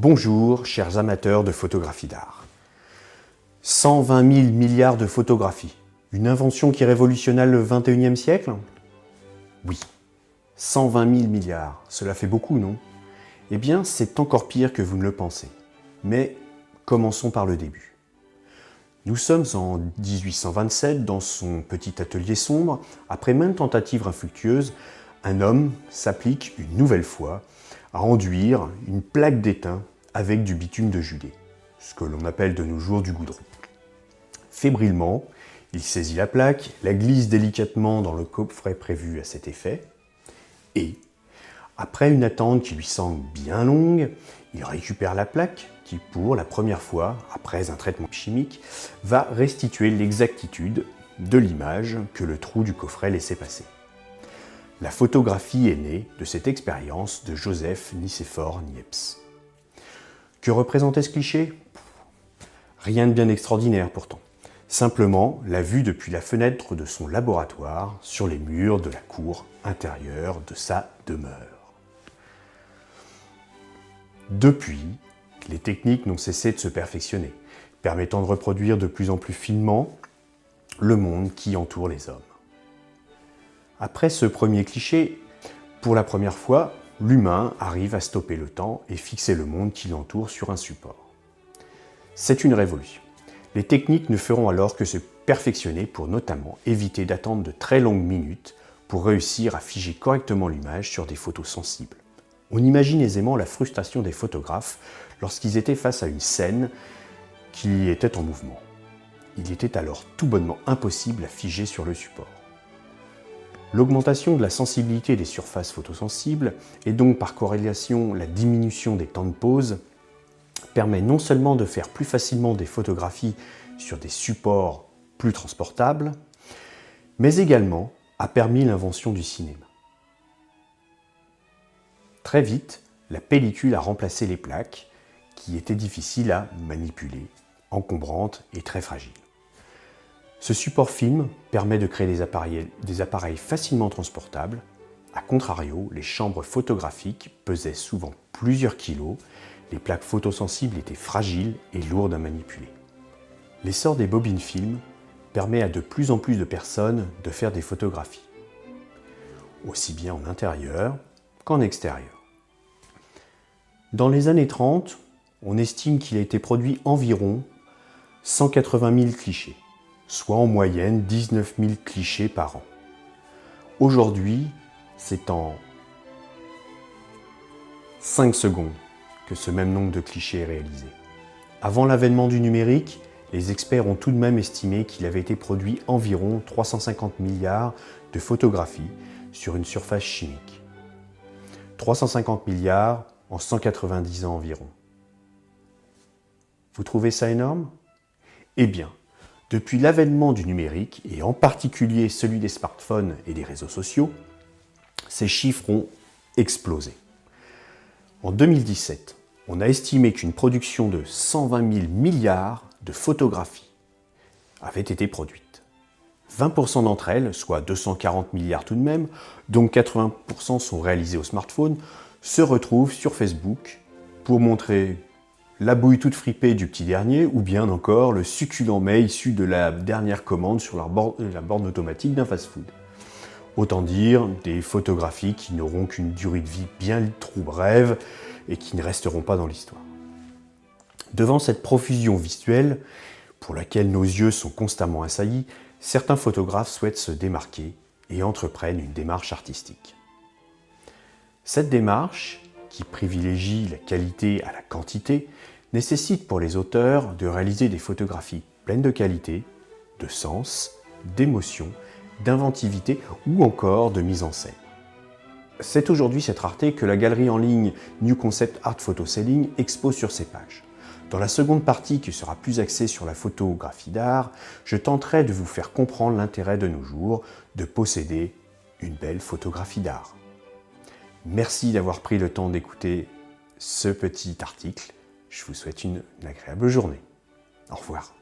Bonjour, chers amateurs de photographie d'art. 120 000 milliards de photographies. Une invention qui révolutionna le 21e siècle? Oui, 120 000 milliards. Cela fait beaucoup, non? Eh bien, c'est encore pire que vous ne le pensez. Mais commençons par le début. Nous sommes en 1827 dans son petit atelier sombre. Après maintes tentatives infructueuses, un homme s'applique une nouvelle fois à enduire une plaque d'étain avec du bitume de Judée, ce que l'on appelle de nos jours du goudron. Fébrilement, il saisit la plaque, la glisse délicatement dans le coffret prévu à cet effet, et, après une attente qui lui semble bien longue, il récupère la plaque qui, pour la première fois, après un traitement chimique, va restituer l'exactitude de l'image que le trou du coffret laissait passer. La photographie est née de cette expérience de Joseph Nicéphore Niepce. Que représentait ce cliché? Rien de bien extraordinaire pourtant. Simplement la vue depuis la fenêtre de son laboratoire sur les murs de la cour intérieure de sa demeure. Depuis, les techniques n'ont cessé de se perfectionner, permettant de reproduire de plus en plus finement le monde qui entoure les hommes. Après ce premier cliché, pour la première fois, l'humain arrive à stopper le temps et fixer le monde qui l'entoure sur un support. C'est une révolution. Les techniques ne feront alors que se perfectionner pour notamment éviter d'attendre de très longues minutes pour réussir à figer correctement l'image sur des photos sensibles. On imagine aisément la frustration des photographes lorsqu'ils étaient face à une scène qui était en mouvement. Il était alors tout bonnement impossible à figer sur le support. L'augmentation de la sensibilité des surfaces photosensibles et donc par corrélation la diminution des temps de pause permet non seulement de faire plus facilement des photographies sur des supports plus transportables, mais également a permis l'invention du cinéma. Très vite, la pellicule a remplacé les plaques qui étaient difficiles à manipuler, encombrantes et très fragiles. Ce support film permet de créer des appareils facilement transportables. A contrario, les chambres photographiques pesaient souvent plusieurs kilos, les plaques photosensibles étaient fragiles et lourdes à manipuler. L'essor des bobines film permet à de plus en plus de personnes de faire des photographies, aussi bien en intérieur qu'en extérieur. Dans les années 30, on estime qu'il a été produit environ 180 000 clichés, soit en moyenne 19 000 clichés par an. Aujourd'hui, c'est en 5 secondes que ce même nombre de clichés est réalisé. Avant l'avènement du numérique, les experts ont tout de même estimé qu'il avait été produit environ 350 milliards de photographies sur une surface chimique. 350 milliards en 190 ans environ. Vous trouvez ça énorme? Eh bien, depuis l'avènement du numérique, et en particulier celui des smartphones et des réseaux sociaux, ces chiffres ont explosé. En 2017, on a estimé qu'une production de 120 000 milliards de photographies avait été produite. 20% d'entre elles, soit 240 milliards tout de même, dont 80% sont réalisées au smartphone, se retrouvent sur Facebook pour montrer la bouille toute fripée du petit dernier, ou bien encore le succulent mets issu de la dernière commande sur la borne automatique d'un fast-food. Autant dire des photographies qui n'auront qu'une durée de vie bien trop brève et qui ne resteront pas dans l'histoire. Devant cette profusion visuelle, pour laquelle nos yeux sont constamment assaillis, certains photographes souhaitent se démarquer et entreprennent une démarche artistique. Cette démarche, qui privilégie la qualité à la quantité, nécessite pour les auteurs de réaliser des photographies pleines de qualité, de sens, d'émotion, d'inventivité ou encore de mise en scène. C'est aujourd'hui cette rareté que la galerie en ligne New Concept Art Photo Selling expose sur ses pages. Dans la seconde partie, qui sera plus axée sur la photographie d'art, je tenterai de vous faire comprendre l'intérêt de nos jours de posséder une belle photographie d'art. Merci d'avoir pris le temps d'écouter ce petit article. Je vous souhaite une agréable journée. Au revoir.